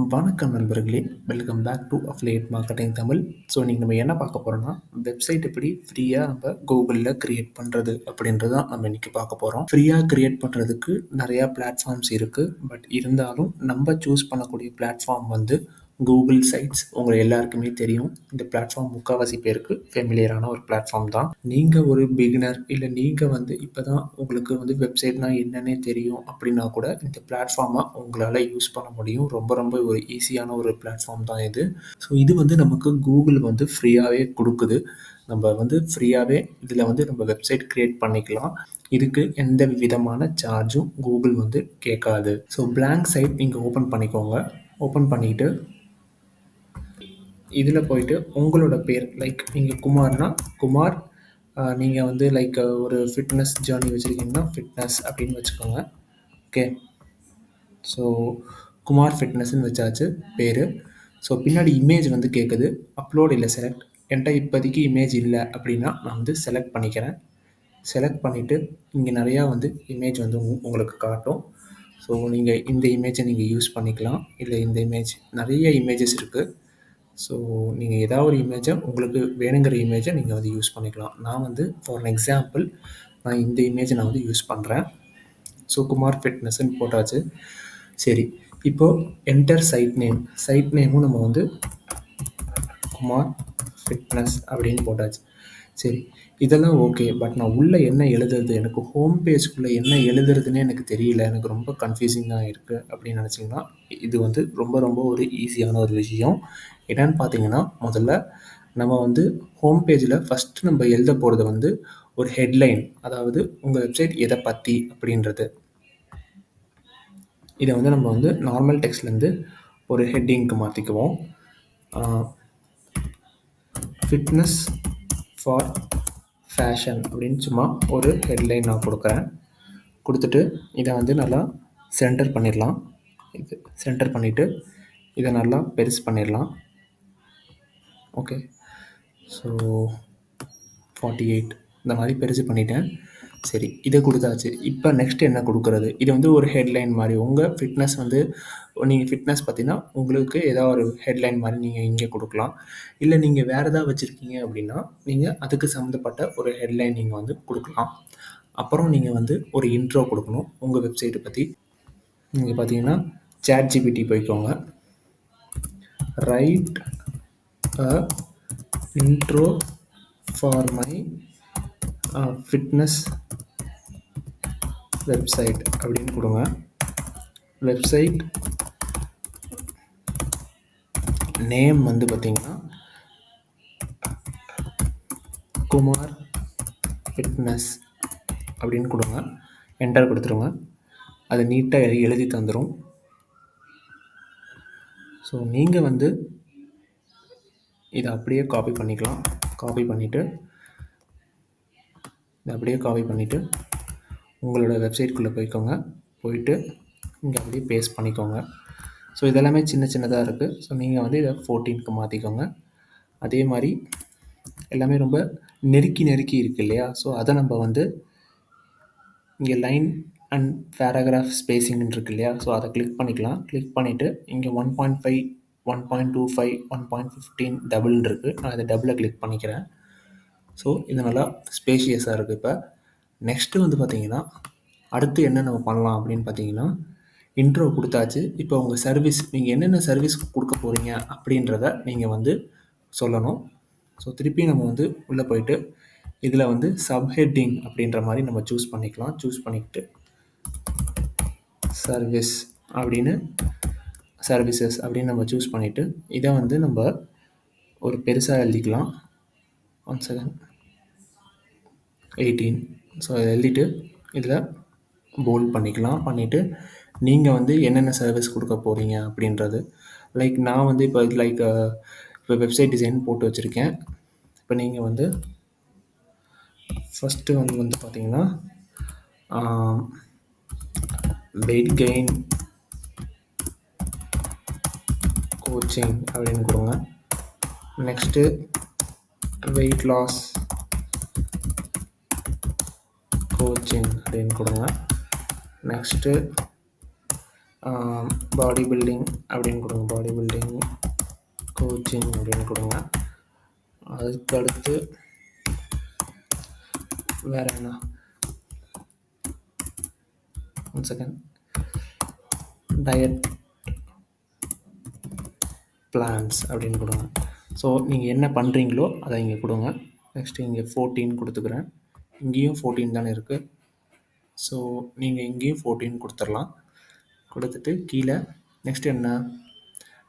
வணக்கம் நண்பர்களே! Welcome back to affiliate marketing Tamil. So இன்னைக்கு நம்ம என்ன பார்க்க போறோம்னா, வெப்சைட் எப்படி ஃப்ரீயா நம்ம கூகுள்ல கிரியேட் பண்றது அப்படின்றது தான் நம்ம இன்னைக்கு பார்க்க போறோம். ஃப்ரீயா கிரியேட் பண்றதுக்கு நெறையா பிளாட்ஃபார்ம்ஸ் இருக்கு. பட் இருந்தாலும் நம்ம சூஸ் பண்ணக்கூடிய பிளாட்ஃபார்ம் வந்து கூகுள் சைட்ஸ். உங்க எல்லாருக்குமே தெரியும். இந்த பிளாட்ஃபார்ம் முக்காவாசி பேருக்கு ஃபெமிலியரான ஒரு பிளாட்ஃபார்ம் தான். நீங்க ஒரு பிகினர் இல்ல நீங்க வந்து இப்பதான் உங்களுக்கு வந்து வெப்சைட்னா என்னன்னே தெரியும் அப்படின்னா கூட இந்த பிளாட்ஃபார்மை உங்களால யூஸ் பண்ண முடியும். ரொம்ப ரொம்ப ஒரு ஈஸியான ஒரு பிளாட்ஃபார்ம் தான் இது. ஸோ இது வந்து நமக்கு கூகுள் வந்து ஃப்ரீயாவே குடுக்குது. நம்ம வந்து ஃப்ரீயாவே இதில வந்து நம்ம வெப்சைட் கிரியேட் பண்ணிக்கலாம். இதுக்கு எந்த விதமான சார்ஜும் கூகுள் வந்து கேட்காது. ஸோ பிளாங்க் சைட் நீங்க ஓப்பன் பண்ணிக்கோங்க. ஓப்பன் பண்ணிட்டு இதில் போயிட்டு உங்களோட பேர் லைக் நீங்கள் குமார்னா குமார், நீங்கள் வந்து லைக் ஒரு ஃபிட்னஸ் ஜேர்னி வச்சுருக்கீங்கன்னா ஃபிட்னஸ் அப்படின்னு வச்சுக்கோங்க. ஓகே. ஸோ குமார் ஃபிட்னஸ்ன்னு வச்சாச்சு பேர். ஸோ பின்னாடி இமேஜ் வந்து கேட்குது. அப்லோட் இல்லை செலக்ட். என்கிட்ட இப்போதைக்கு இமேஜ் இல்லை அப்படின்னா நான் வந்து செலக்ட் பண்ணிக்கிறேன். செலக்ட் பண்ணிவிட்டு இங்கே நிறையா வந்து இமேஜ் வந்து உங்களுக்கு காட்டும். ஸோ நீங்கள் இந்த இமேஜை நீங்கள் யூஸ் பண்ணிக்கலாம். இல்லை இந்த இமேஜ் நிறைய இமேஜஸ் இருக்குது. ஸோ நீங்கள் ஏதாவது ஒரு இமேஜை உங்களுக்கு வேணுங்கிற இமேஜை நீங்கள் வந்து யூஸ் பண்ணிக்கலாம். நான் வந்து ஃபார் எக்ஸாம்பிள் நான் இந்த இமேஜை நான் வந்து யூஸ் பண்ணுறேன். ஸோ குமார் ஃபிட்னஸ்ன்னு போட்டாச்சு. சரி, இப்போது என்டர் சைட் நேம். சைட் நேமும் நம்ம வந்து குமார் ஃபிட்னஸ் அப்படின்னு போட்டாச்சு. சரி, இதெல்லாம் ஓகே. பட் நான் உள்ளே என்ன எழுதுறது, எனக்கு ஹோம் பேஜ்குள்ளே என்ன எழுதுறதுன்னே எனக்கு தெரியல, எனக்கு ரொம்ப கன்ஃப்யூசிங்காக இருக்குது அப்படின்னு நினச்சிங்கன்னா இது வந்து ரொம்ப ரொம்ப ஒரு ஈஸியான ஒரு விஷயம். என்னென்னு பார்த்தீங்கன்னா, முதல்ல நம்ம வந்து ஹோம் பேஜில் ஃபஸ்ட்டு நம்ம எழுத போகிறது வந்து ஒரு ஹெட்லைன். அதாவது உங்கள் வெப்சைட் எதை பற்றி அப்படின்றது. இதை வந்து நம்ம வந்து நார்மல் டெக்ஸ்ட்லேருந்து ஒரு ஹெட்டிங்க்கு மாற்றிக்குவோம். ஃபிட்னஸ் ஃபார் ஃபேஷன் அப்படின்னு சும்மா ஒரு ஹெட்லைன் நான் கொடுக்குறேன். கொடுத்துட்டு இதை வந்து நல்லா சென்டர் பண்ணிடலாம். இது சென்டர் பண்ணிவிட்டு இதை நல்லா பெருசு பண்ணிடலாம். ஓகே. ஸோ 48 இந்த மாதிரி பெருசு பண்ணிட்டேன். சரி, இதை கொடுத்தாச்சு. இப்போ நெக்ஸ்ட் என்ன கொடுக்குறது? இது வந்து ஒரு ஹெட்லைன் மாதிரி. உங்கள் ஃபிட்னஸ் வந்து நீங்கள் ஃபிட்னஸ் பார்த்தீங்கன்னா உங்களுக்கு ஏதாவது ஒரு ஹெட்லைன் மாதிரி நீங்கள் இங்கே கொடுக்கலாம். இல்லை நீங்கள் வேறு ஏதாவது வச்சுருக்கீங்க அப்படின்னா நீங்கள் அதுக்கு சம்மந்தப்பட்ட ஒரு ஹெட்லைன் நீங்கள் வந்து கொடுக்கலாம். அப்புறம் நீங்கள் வந்து ஒரு இன்ட்ரோ கொடுக்கணும் உங்கள் வெப்சைட்டை பற்றி. நீங்கள் பார்த்தீங்கன்னா ChatGPT போய்க்கோங்க. Write a intro for my fitness website அப்படின்னு கொடுங்க. வெப்சைட் நேம் வந்து பார்த்தீங்கன்னா குமார் ஃபிட்னஸ் அப்படின்னு கொடுங்க. என்டர் கொடுத்துருங்க. அதை நீட்டாக எழுதி தந்துடும். ஸோ நீங்கள் வந்து இதை அப்படியே காப்பி பண்ணிக்கலாம். காப்பி பண்ணிவிட்டு இதை அப்படியே காப்பி பண்ணிவிட்டு உங்களோட வெப்சைட்குள்ளே போய்க்கோங்க. போயிட்டு இங்கே அப்படியே பேஸ்ட் பண்ணிக்கோங்க. ஸோ இதெல்லாமே சின்ன சின்னதாக இருக்குது. ஸோ நீங்கள் வந்து இதை 14க்கு மாற்றிக்கோங்க. அதே மாதிரி எல்லாமே ரொம்ப நெருக்கி நெருக்கி இருக்குது இல்லையா? ஸோ அதை நம்ம வந்து இங்கே லைன் அண்ட் பேராகிராஃப் ஸ்பேசிங்னு இருக்குது இல்லையா? ஸோ அதை கிளிக் பண்ணிக்கலாம். கிளிக் பண்ணிவிட்டு இங்கே 1.5 1.25 1.15 டபுள்னு இருக்குது. நான் இதை டபுளை கிளிக் பண்ணிக்கிறேன். ஸோ இது நல்லா ஸ்பேஷியஸாக இருக்குது. இப்போ நெக்ஸ்ட்டு வந்து பார்த்தீங்கன்னா அடுத்து என்ன நம்ம பண்ணலாம் அப்படின்னு பார்த்தீங்கன்னா, இன்ட்ரோ கொடுத்தாச்சு. இப்போ உங்கள் சர்வீஸ் நீங்கள் என்னென்ன சர்வீஸ் கொடுக்க போகிறீங்க அப்படின்றத நீங்கள் வந்து சொல்லணும். ஸோ திருப்பி நம்ம வந்து உள்ளே போயிட்டு இதில் வந்து சப்ஹெட்டிங் அப்படின்ற மாதிரி நம்ம சூஸ் பண்ணிக்கலாம். சூஸ் பண்ணிக்கிட்டு சர்வீஸ் அப்படின்னு சர்வீசஸ் அப்படின்னு நம்ம சூஸ் பண்ணிவிட்டு இதை வந்து நம்ம ஒரு பெருசாக எழுதிக்கலாம். 1 செகண்ட் 18. ஸோ அதை எழுதிட்டு இதில் போல்ட் பண்ணிக்கலாம். பண்ணிவிட்டு நீங்கள் வந்து என்னென்ன சர்வீஸ் கொடுக்க போகிறீங்க அப்படின்றது. லைக் நான் வந்து இப்போ லைக் இப்போ வெப்சைட் டிசைன் போட்டு வச்சுருக்கேன். இப்போ நீங்கள் வந்து ஃபஸ்ட்டு வந்து பார்த்தீங்கன்னா வெயிட் கெயின் கோச்சிங் அப்படின்னு கொடுங்க. நெக்ஸ்ட்டு வெயிட் லாஸ் கோச்சிங் அப்படின்னு கொடுங்க. நெக்ஸ்ட்டு பாடி பில்டிங் அப்படின்னு கொடுங்க. பாடி பில்டிங் கோச்சிங் அப்படின்னு கொடுங்க. அதுக்கு அடுத்து வேறு என்ன, ஒன் செகண்ட், டயட் பிளான்ஸ் அப்படின்னு கொடுங்க. ஸோ நீங்கள் என்ன பண்ணுறீங்களோ அதை இங்கே கொடுங்க. நெக்ஸ்ட்டு இங்கே 14 கொடுத்துக்கிறேன். இங்கேயும் 14 தானே இருக்குது. ஸோ நீங்கள் இங்கேயும் 14 கொடுத்துடலாம். கொடுத்துட்டு கீழே நெக்ஸ்ட் என்ன,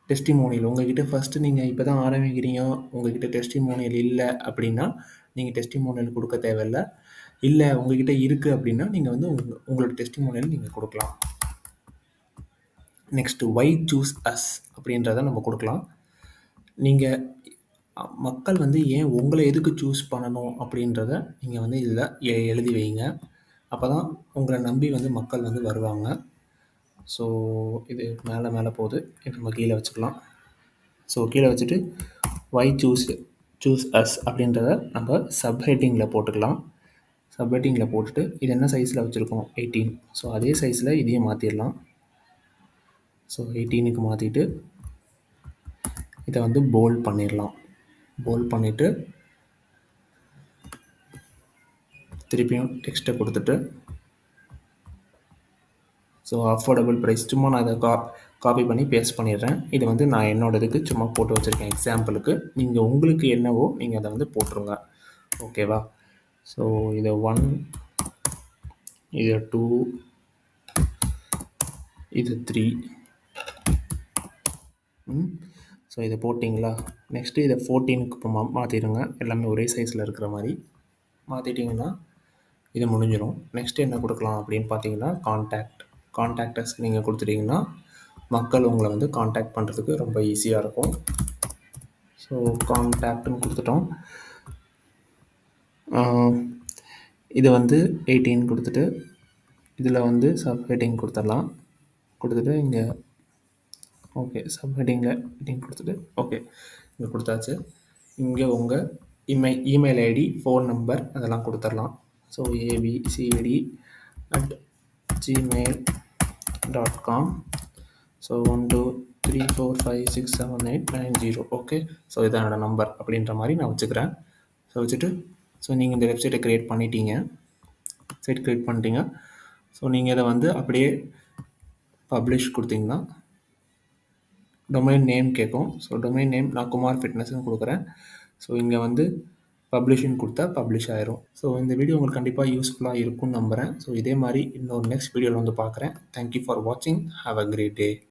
டெஸ்டிமோனியல். உங்கள்கிட்ட ஃபஸ்ட்டு நீங்கள் இப்போ தான் ஆரம்பிக்கிறீங்க, உங்கள்கிட்ட டெஸ்டிமோனியல் இல்லை அப்படின்னா நீங்கள் டெஸ்டிமோனியல் கொடுக்க தேவையில்லை. இல்லை உங்கள்கிட்ட இருக்குது அப்படின்னா நீங்கள் வந்து உங்களோட டெஸ்டிமோனியல் நீங்கள் கொடுக்கலாம். நெக்ஸ்ட்டு வை சூஸ் அஸ் அப்படின்றத நம்ம கொடுக்கலாம். நீங்கள் மக்கள் வந்து ஏன் உங்களை எதுக்கு சூஸ் பண்ணணும் அப்படின்றத நீங்கள் வந்து இதில் எழுதி வைங்க. அப்போ தான் உங்களை நம்பி வந்து மக்கள் வந்து வருவாங்க. ஸோ இது மேலே போகுது, இது நம்ம கீழே வச்சுக்கலாம். ஸோ கீழே வச்சுட்டு வை சூஸ் அஸ் அப்படின்றத நம்ம சப்ஹெட்டிங்கில் போட்டுக்கலாம். சப்ஹெட்டிங்கில் போட்டுட்டு இது என்ன சைஸில் வச்சுருக்கோம், 18. ஸோ அதே சைஸில் இதையும் மாற்றிடலாம். ஸோ 18க்கு மாற்றிட்டு இதை வந்து போல்ட் பண்ணிடலாம். போல்ட் பண்ணிவிட்டு திருப்பியும் டெக்ஸ்ட்டை கொடுத்துட்டு, ஸோ அஃபோர்டபுள் ப்ரைஸ் சும்மா நான் இதை காப்பி பண்ணி பேஸ்ட் பண்ணிடுறேன். இது வந்து நான் என்னோடதுக்கு சும்மா போட்டு வச்சுருக்கேன் எக்ஸாம்பிளுக்கு. நீங்கள் உங்களுக்கு என்னவோ நீங்கள் அதை வந்து போட்டுருங்க. ஓகேவா? ஸோ இதை 1, இதை 2, இது 3. ஸோ இதை போட்டிங்களா? நெக்ஸ்ட்டு இதை 14க்கு இப்போ மாற்றிடுங்க. எல்லாமே ஒரே சைஸில் இருக்கிற மாதிரி மாற்றிட்டிங்கன்னா இது முடிஞ்சிடும். நெக்ஸ்ட்டு என்ன கொடுக்கலாம் அப்படின்னு பார்த்தீங்கன்னா, கான்டாக்டர்ஸ் நீங்கள் கொடுத்துட்டிங்கன்னா மக்கள் உங்களை வந்து கான்டாக்ட் பண்ணுறதுக்கு ரொம்ப ஈஸியாக இருக்கும். ஸோ கான்டாக்ட்னு கொடுத்துட்டோம். இது வந்து 18 கொடுத்துட்டு இதில் வந்து சப்ஹெட்டிங் கொடுத்துடலாம். கொடுத்துட்டு இங்கே ஓகே, சப்ஹெட்டிங்கில் 18 கொடுத்துட்டு ஓகே இங்கே கொடுத்தாச்சு. இங்கே உங்கள் இமெயில் ஐடி, ஃபோன் நம்பர் அதெல்லாம் கொடுத்துடலாம். So abcd@gmail.com. So 1 2 3 4 5 6 7 8 9 0. Okay, so இதான் என்னோடய நம்பர் அப்படின்ற மாதிரி நான் வச்சுக்கிறேன். ஸோ வச்சுட்டு நீங்கள் இந்த வெப்சைட்டை க்ரியேட் பண்ணிட்டீங்க. ஸோ நீங்கள் இதை வந்து அப்படியே பப்ளிஷ் கொடுத்தீங்கன்னா டொமைன் நேம் கேட்கும். ஸோ டொமைன் நேம் நான் குமார் ஃபிட்னஸ்ன்னு கொடுக்குறேன். ஸோ இங்கே வந்து பப்ளிஷ்ன்னு கொடுத்தா பப்ளிஷ் ஆயிரும். ஸோ இந்த வீடியோ உங்களுக்கு கண்டிப்பாக யூஸ்ஃபுல்லாக இருக்கும்னு நம்புகிறேன். ஸோ இதே மாதிரி இன்னொரு நெக்ஸ்ட் வீடியோவில் வந்து பார்க்குறேன். தேங்க்யூ ஃபார் வாட்சிங். Have a great day.